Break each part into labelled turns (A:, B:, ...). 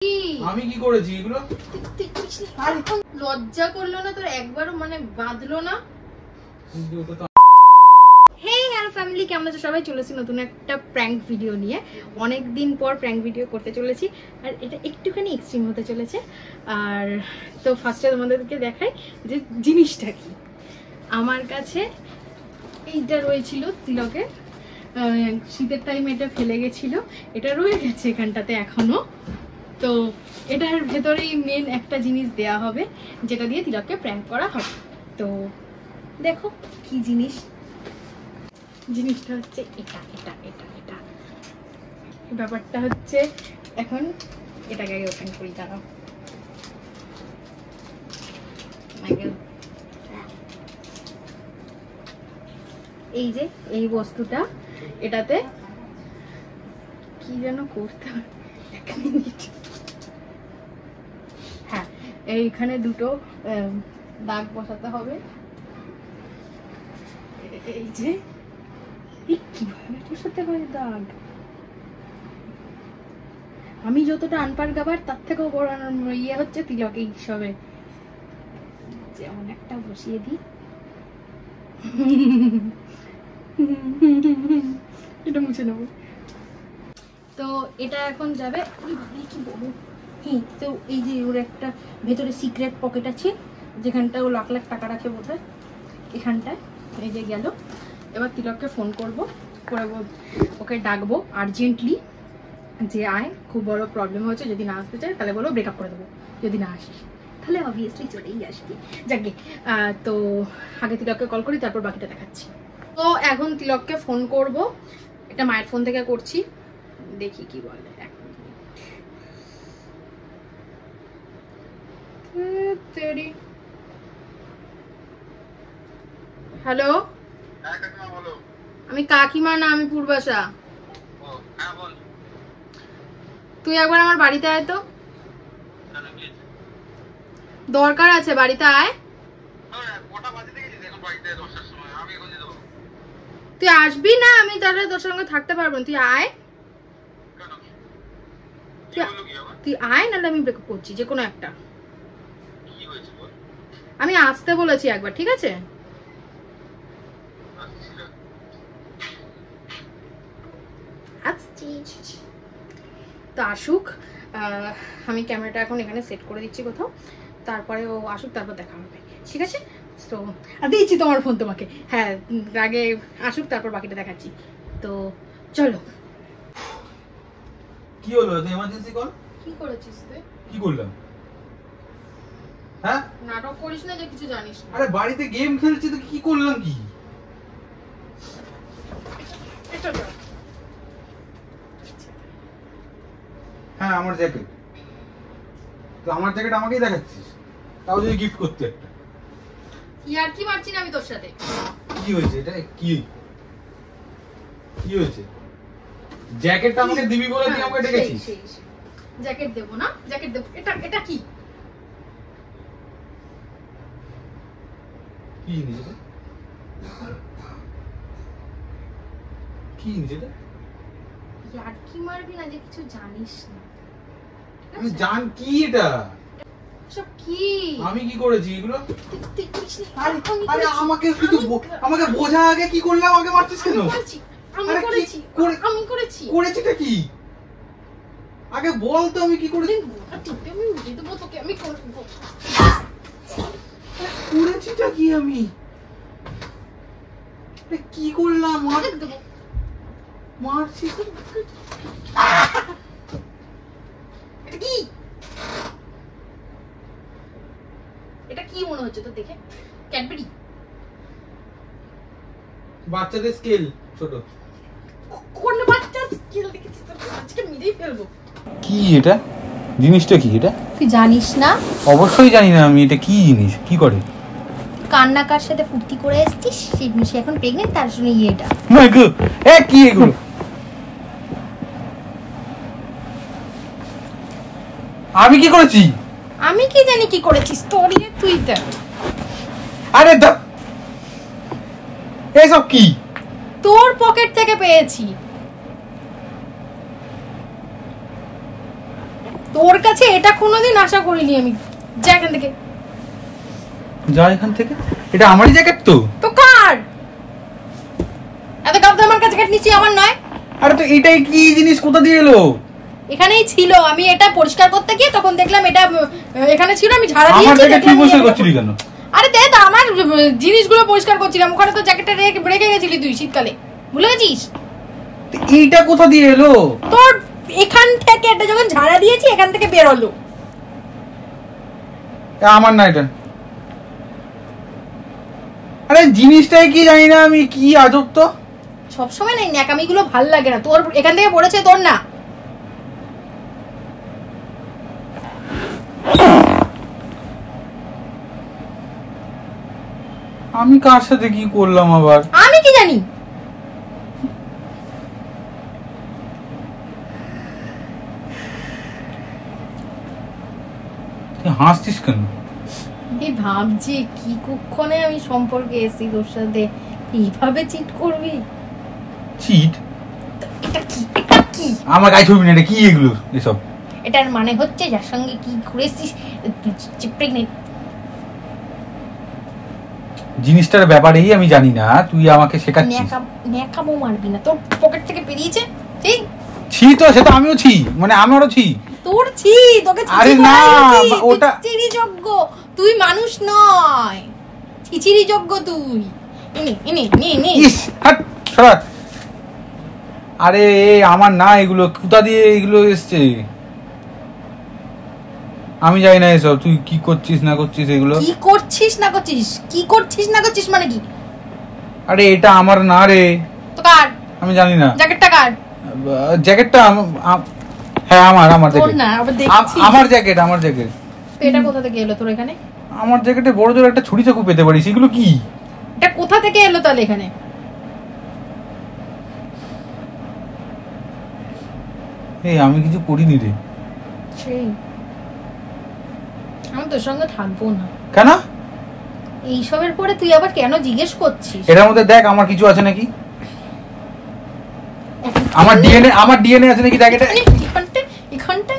A: আমি কি করেছি এগুলো?
B: লজ্জা করলো না তোর একবারও, মানে বাঁধলো না? হেই হ্যালো ফ্যামিলি, কেমন আছো সবাই? চলেছি নতুন একটা প্র্যাঙ্ক ভিডিও নিয়ে। অনেকদিন পর প্র্যাঙ্ক ভিডিও করতে চলেছি, আর এটা একটুখানি এক্সট্রিম হতে চলেছে। আর তো ফার্স্টে তোমাদেরকে দেখাই যে জিনিসটা কি। আমার কাছে এইটা রয়েছিল তিলকের, শীতের টাইমে এটা ফেলে গেছিল, এটা রয়ে গেছে এখানটাতে এখনো। তো এটার ভেতরেই মেন একটা জিনিস দেয়া হবে যেটা দিয়ে তিলককে প্র্যাঙ্ক করা হবে। তো দেখো কি জিনিস। জিনিসটা হচ্ছে এটা এটা এটা এটা ব্যাপারটা হচ্ছে, এখন এটাকে আগে ওপেন করি। দাঁড়াও, এই যে এই বস্তুটা, এটাতে কি যেন করতে হবে, এক মিনিট। হ্যাঁ, এইখানে দুটো দাগ বসাতে হবে। এই যে কিভাবে বসাতে হয় দাগ, আমি যতটা আনপার গাবার তার থেকেও বড় ইয়ে হচ্ছে তিলক এই সবে। যেমন একটা বসিয়ে দিই, এটা মুছে নেবো। তো এটা এখন যাবে, কি বলবো, তো এই যে ওর একটা ভেতরে সিক্রেট পকেট আছে যেখানটা ও লাখ লাখ টাকা রাখে বোধ হয়, এখানটায়। এই যে গেল, এবার তিলককে ফোন করবো, করে ওকে ডাকবো আর্জেন্টলি যে আয়, খুব বড় প্রবলেম হয়েছে, যদি না আসতে চায় তাহলে বলো ব্রেকআপ করে দেবো, যদি না আসিস তাহলে অবভিয়াসলি চলেই আসবি। যাকে তো আগে তিলককে কল করি, তারপর বাকিটা দেখাচ্ছি। তো এখন তিলককে ফোন করব, এটা মায়ের ফোন থেকে করছি, দেখি কি বলে। হ্যালো, আমি কাকিমা না, আমি পূর্বাশা। তুই একবার আমার বাড়িতে আয় তো, দরকার আছে, বাড়িতে আয়। তুই আসবি না, আমি তাহলে তোর সঙ্গে থাকতে পারবো না, তুই আয়। তুই আয়, নাহলে আমি ব্রেকআপ করছি, যে কোনো একটা। আমি আসতে বলেছি একবার, ঠিক আছে? তো আসুক, আমি ক্যামেরাটা এখন এখানে সেট করে দিচ্ছি কোথাও, তারপরে ও আসুক, তারপর দেখা হবে, ঠিক আছে? তো দিচ্ছি তোমার ফোন তোমাকে। হ্যাঁ, আগে আসুক, তারপর বাকিটা দেখাচ্ছি। তো চলো।
A: কি হলো? এমার্জেন্সি কল
B: কি করেছিস তুই?
A: কি করলাম? হ্যাঁ,
B: নাটক করিস না যে কিছু জানিস না।
A: আরে বাড়িতে গেম খেলছি তো, কি করলাম? কি
B: এটা তো,
A: হ্যাঁ আমার জ্যাকেট, তো আমার জ্যাকেট আমাকেই দেখাচ্ছিস, তাও যদি গিফট করতে একটা।
B: ইয়ার কি মারছি না আমি তোর সাথে?
A: কি হয়েছে? এটা কি কি হয়েছে? জ্যাকেটটা আমাকে দিবি বলে তুই আমাকে ডেকেছিস?
B: জ্যাকেট দেবো না, জ্যাকেট দেবো। এটা এটা কি
A: কি জিনিস এটা? কি জিনিস এটা?
B: ইয়ার কি মারবি না, যে কিছু জানিস না।
A: আমি জান কি এটা?
B: সব কি?
A: আমি কি করেছি এগুলো?
B: তুই করিস না।
A: আরে আমাকে শুধু আমাকে বোঝা, আগে কি করলাম আমাকে মারছিস কেন?
B: আমি করেছি।
A: করেছিটা কি? আগে বল তো আমি কি করেছি?
B: আমি উড়িয়ে দেবো তোকে, আমি করবো।
A: করেছিটা কি আমি? কি করলাম? মারছিস?
B: এটা কি? এটা কি মনে হচ্ছে তোর দেখে? ক্যাডবেরি?
A: বাচ্চাদের স্কেল, ছোট।
B: কোন বাচ্চা স্কেল দেখেছিস? তোর আজকে মেরেই ফেলবো।
A: কি এটা? জিনিসটা কি এটা?
B: তুই জানিস না?
A: অবশ্যই জানি না আমি, এটা কি জিনিস, কি করে?
B: কান্নাকার সাথে ফুর্তি করে এসেছিস, সে এখন প্রেগনেন্ট, তার জন্য এটা।
A: না গো, এ কি এগুলো? আমি কি করেছি?
B: আমি কি জানি কি করেছিস? তোর ইয়ে তুই দেখ।
A: আরে এসব কি?
B: তোর পকেট থেকে পেয়েছি। তোর কাছে এটা কোনোদিন আশা করিনি আমি। যা এখান থেকে,
A: যা এখান থেকে। এটা আমারই জ্যাকেট তো।
B: তো কার এত কাপড় আমার কাছে জ্যাকেট নিচ্ছি, আমার নয়।
A: আরে তো এটাই কি জিনিস, কোথা দিয়ে এলো?
B: এখানেই ছিল, আমি এটা পরিষ্কার করতে গিয়ে তখন দেখলাম এটা এখানে ছিল, আমি ঝাড়া দিয়েছি।
A: আমার জ্যাকেট কি পরিষ্কার করছিলি কেন?
B: আরে দে তো, আমার জিনিসগুলো পরিষ্কার করছিলাম, ওখানে তো জ্যাকেটটা রেখে গেছিলি তুই শীতকালে, ভুলে গেছিস?
A: এইটা কোথা দিয়ে এলো?
B: তোর এখান থেকে এটা যখন ঝাড়া দিয়েছি এখান থেকে বের হলো।
A: আমার না এটা। আরে জিনিসটাই কি জানি না আমি, কি আজব তো।
B: সবসময় না ন্যাকামিগুলো ভাল লাগে না। তোর এখান থেকে পড়েছে, তোর না।
A: আমি কার সাথে কি করলাম আবার?
B: আমি কি জানি।
A: হাসছিস কেন?
B: এই ভাবছি কি কুক্ষণে আমি সম্পর্কে এসেছি তোর সাথে, এইভাবে চিট করবি?
A: চিট?
B: এটা কি, এটা কি?
A: আমার গায়ে ছবি না, এটা কি এগুলো এসব?
B: এটার মানে হচ্ছে যার সঙ্গে কি ঘুরেছিস প্রেগনেন্ট।
A: জিনিসটার ব্যাপারেই আমি জানি না, তুই আমাকে শেখাচ্ছিস।
B: ন্যাকামো মারবি না, তোর পকেট থেকে বেরিয়েছে। ঠিক
A: ছি তো, সেটা আমিও ছি, মানে আমারও ছি।
B: তোর ছি, তোকে
A: আরে না, ওটা
B: চিচিরি যোগ্য, তুই মানুষ নয়, চিচিরি যোগ্য তুই। ইনি ইনি নি নি।
A: ইস হাট সরাত। আরে আমার না, এগুলো কোথা দিয়ে এগুলো এসছে আমি জানি না এসব। তুই কি করছিস না করছিস এগুলো?
B: কি করছিস না করছিস, কি করছিস না করছিস মানে কি?
A: আরে এটা আমার না রে।
B: তো কার?
A: আমি জানি না।
B: জ্যাকেটটা কার?
A: জ্যাকেটটা হ্যাঁ আমার জ্যাকেট।
B: না আবার দেখছিস?
A: আমার জ্যাকেট, আমার জ্যাকেট।
B: তো এটা কোথা থেকে এলো তোর এখানে?
A: আমার জ্যাকেটে বড় জোর একটা ছুরি চাকু পেতে পারিস, এগুলো কি?
B: এটা কোথা থেকে এলো তাহলে এখানে?
A: এই আমি কিছু করিনি রে।
B: সেই আমি তোর সঙ্গে থাকবো না।
A: কেন?
B: এইসবের পরে তুই আবার কেন জিজ্ঞেস করছিস?
A: এটার মধ্যে দেখ আমার কিছু আছে নাকি, আমার ডিএনএ আছে নাকি দেখ। এটা
B: এখানটা।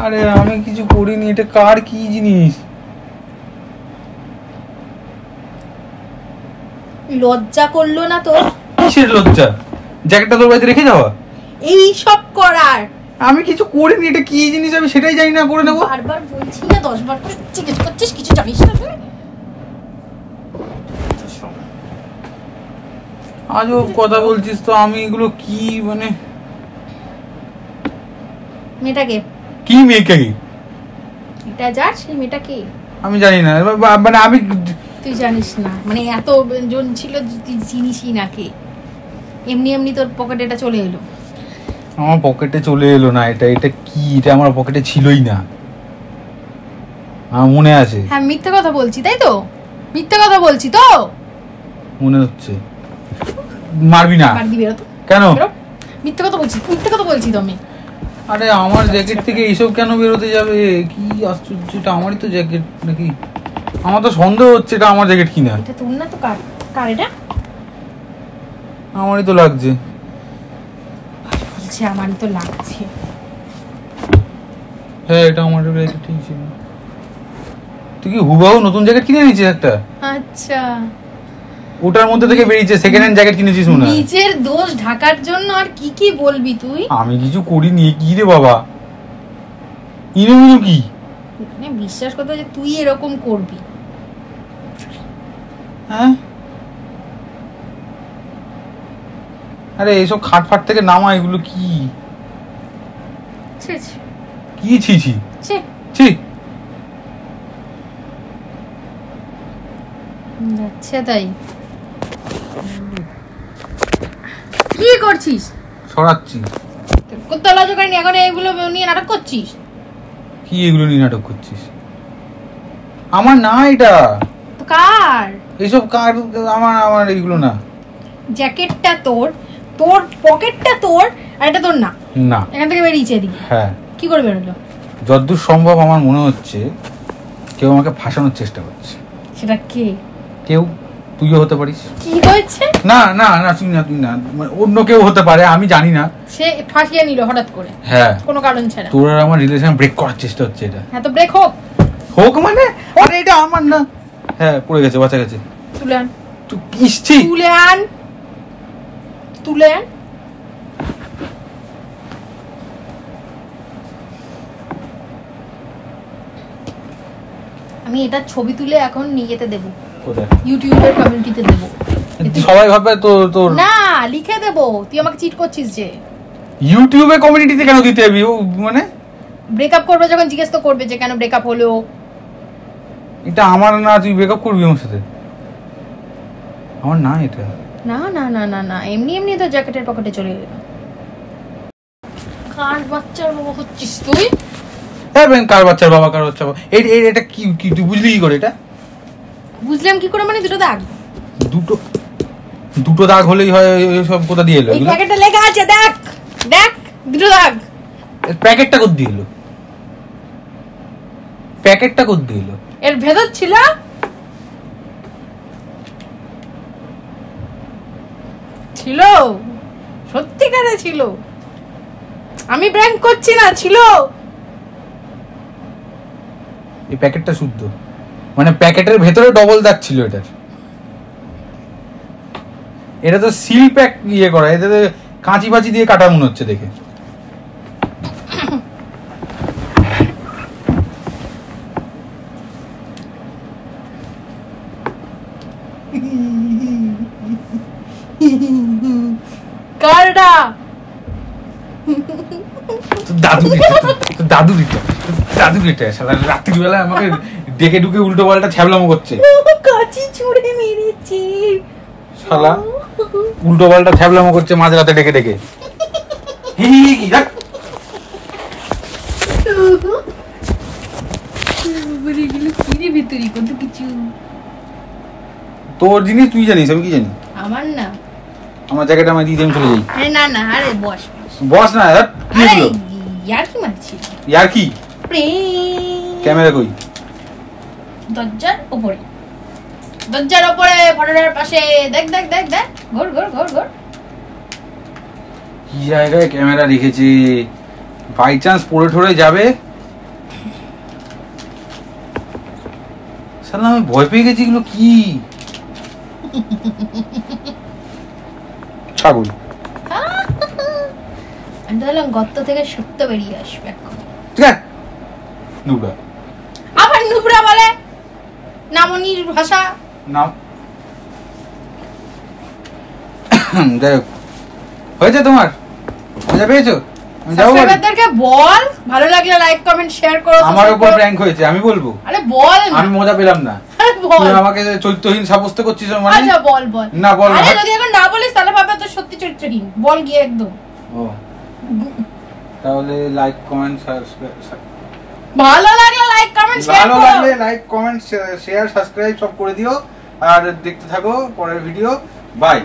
A: আরে আমি কিছু করিনি, এটা কার কি জিনিস?
B: লজ্জা করলো না তোর?
A: কিসের লজ্জা? জ্যাকেটটা তোর বাড়িতে রেখে যাওয়া?
B: এই সব করার?
A: আমি কিছু করিনি, এটা কি জিনিস আমি সেটাই জানি না, করে নেবো।
B: বারবার বলছি না, 10 বার করে জিজ্ঞেস করছিস, কিছু জানিস না তুই?
A: আজব কথা বলছিস তো। আমি এগুলো কি মানে?
B: মেয়েটাকে?
A: কি মেয়েকে?
B: এটা যার সেই মেয়েটাকে
A: আমি জানি না, মানে আমি
B: তুই জানিস না মানে এত জন ছিল তুই চিনিসই না কে? এমনি এমনি তোর পকেটে এটা চলে এলো?
A: আমার পকেটে চলে এলো না, এটা এটা কি? এটা আমার পকেটে ছিলই না, আমার মনে আছে।
B: হ্যাঁ মিথ্যে কথা বলছি তাই তো? মিথ্যে কথা বলছি তো?
A: মনে হচ্ছে। মারবি না?
B: মার দিবি তো?
A: কেন?
B: মিথ্যে কথা বলছি, মিথ্যে কথা বলছি তো আমি।
A: আরে আমার জ্যাকেট থেকে এইসব কেন বেরোতে যাবে? কি আশ্চর্য, এটা আমারই তো জ্যাকেট নাকি? আমার তো সন্দেহ হচ্ছে এটা আমার জ্যাকেট কিনা।
B: এটা তোর না তো? কার কার এটা?
A: আমারই তো লাগছে।
B: বলছে আমারই তো লাগছে।
A: হ্যাঁ এটা আমার জ্যাকেট ঠিক ছিল। তুই কি হুবাহু নতুন জ্যাকেট কিনে নিয়েছিস একটা?
B: আচ্ছা,
A: ওটার মধ্যে থেকে বেরিয়েছে সেকেন্ড হ্যান্ড জ্যাকেট কিনেছিস মনে হয়।
B: নিজের দোষ ঢাকার জন্য আর কি কি বলবি তুই?
A: আমি কিছু করিনি। কি রে বাবা, ইনুমিনু কি?
B: মানে বিশ্বাস করতে যে তুই এরকম করবি?
A: হ্যাঁ আরে এইসব খাট ফাট থেকে নামা, এগুলো কি?
B: ছি ছি
A: কি ছি ছি
B: ছি
A: ছি।
B: আচ্ছা তাই কি করছিস?
A: সরাচ্ছি।
B: কোথা লজ্জা করেনি এখন এগুলো নিয়ে নাটক করছিস?
A: কি এগুলো নিয়ে নাটক করছিস? আমার না এটা।
B: তো কার?
A: এইসব কার? আমার এইগুলো না।
B: জ্যাকেটটা তোর, তোর পকেটটা তোর, আর এটা তোর না?
A: না।
B: এখান থেকে বেরিয়েছে এদিকে?
A: হ্যাঁ।
B: কি করে বেরোলো?
A: যতদূর সম্ভব আমার মনে হচ্ছে কেউ আমাকে ফাঁসানোর চেষ্টা করছে।
B: সেটা কে?
A: কেউ তুইও হতে পারিস।
B: কি হয়েছে?
A: না না না তুই না মানে অন্য কেউ হতে পারে, আমি জানি না।
B: সে ফাঁসিয়ে নিল হঠাৎ করে,
A: হ্যাঁ
B: কোনো কারণ ছাড়া।
A: তোর আর আমার রিলেশন ব্রেক করার চেষ্টা হচ্ছে এটা।
B: হ্যাঁ তো ব্রেক হোক।
A: হোক মানে আরে এটা আমার না। হ্যাঁ পড়ে গেছে, বাঁচা গেছে।
B: তুলে আন,
A: তুই কিসছি
B: তুলে আন, তুলে আন। আমি এটা ছবি তুলে এখন নিজেতে দেব,
A: কোথায়?
B: ইউটিউবের কমিউনিটিতে দেব।
A: সবাই ভাবে তোর
B: না লিখে দেব, তুই আমাকে চিট করছিস যে।
A: ইউটিউবে কমিউনিটিতে কেন দিতে হবে? মানে
B: ব্রেকআপ করবে যখন জিজ্ঞেস তো করবে যে কেন ব্রেকআপ হলো।
A: এটা আমার না, তুই ব্রেকআপ করবি আমার সাথে? আমার না এটা।
B: না না না না না, এমনি এমনি তো জ্যাকেটের পকেটে চলে গেল। কার বাচ্চার বাবা হচ্ছিস তুই?
A: হ্যাঁ বেন, কার বাচ্চার বাবা, কার বাচ্চা বাবা? এটা কি তুই বুঝলি কি করে এটা?
B: বুঝলাম কি করে মানে? দুটো দাগ,
A: দুটো দাগ হলেই হয়? সব কোথা দিয়ে এলো?
B: এই প্যাকেটে লেখা আছে, দেখ দেখ, দুটো দাগ।
A: প্যাকেটটা কোথা দিয়ে এলো? প্যাকেটটা কোথা দিয়ে এলো?
B: এর ভেতর ছিল। ছিল, সত্যিকারে ছিল, আমি প্র্যাঙ্ক করছি না, ছিল।
A: এই প্যাকেটটা শুদ্ধ, মানে প্যাকেটের ভেতরে ডবল দাগ ছিল এটার। এটা তো সিল প্যাক ইয়ে করা, এটা তো কাঁচি ফাঁচি দিয়ে কাটা মনে হচ্ছে দেখে।
B: কারটা
A: দাদু দিতে সারা রাত্রিবেলা আমাকে ডেকে ঢুকে উল্টো পাল্টা ছ্যাবলামো করছে।
B: কাঁচি ছুঁড়ে মেরেছে
A: শালা, উল্টো পাল্টা ছ্যাবলামো করছে মাঝরাতে ডেকে ডেকে। তোর জিনিস তুই জানিস, আমি কি জানি?
B: আমার না,
A: আমার জ্যাকেট আমায় দিয়ে চলে যাই।
B: আরে না না, আরে বস
A: বস না, কি হলো?
B: ইয়ার কি মারছি?
A: ইয়ার কি?
B: প্রেম।
A: ক্যামেরা কই?
B: দরজার উপরে, দরজার উপরে, ফটোটার পাশে। দেখ দেখ দেখ দেখ, ঘোর ঘোর ঘোর ঘোর।
A: কি জায়গায় ক্যামেরা রেখেছে? বাই চান্স পড়ে ঠরে যাবে। শালা আমি ভয় পেয়ে গেছি, এগুলো কি? ছাগল।
B: আমি তাহলে গর্ত থেকে সত্য বেরিয়ে আসবে এখন।
A: ঠিক আছে, নুবড়া।
B: আবার নুবড়া বলে? নামনির ভাষা।
A: নাম যাই হোক, হয়েছে তোমার? মজা পেয়েছো?
B: সাবস্ক্রাইবারদেরকে বল, ভালো লাগলে লাইক কমেন্ট শেয়ার করো।
A: আমার উপর প্র্যাঙ্ক হয়েছে, আমি বলবো।
B: আরে বল না,
A: আমি মজা পেলাম না।
B: আরে বল,
A: তুই আমাকে চরিত্রহীন সাব্যস্ত করছিস মানে?
B: আচ্ছা বল বল।
A: না বল না।
B: আরে যদি এখন না বলিস তাহলে ভাবে তো সত্যি চরিত্রহীন। বল গিয়ে একদম।
A: ও তাহলে লাইক কমেন্ট
B: ভালো লাগলে লাইক কমেন্ট শেয়ার করো।
A: ভালো লাগলে লাইক কমেন্ট শেয়ার সাবস্ক্রাইব সব করে দিও, আর দেখতে থাকো পরের ভিডিও। বাই।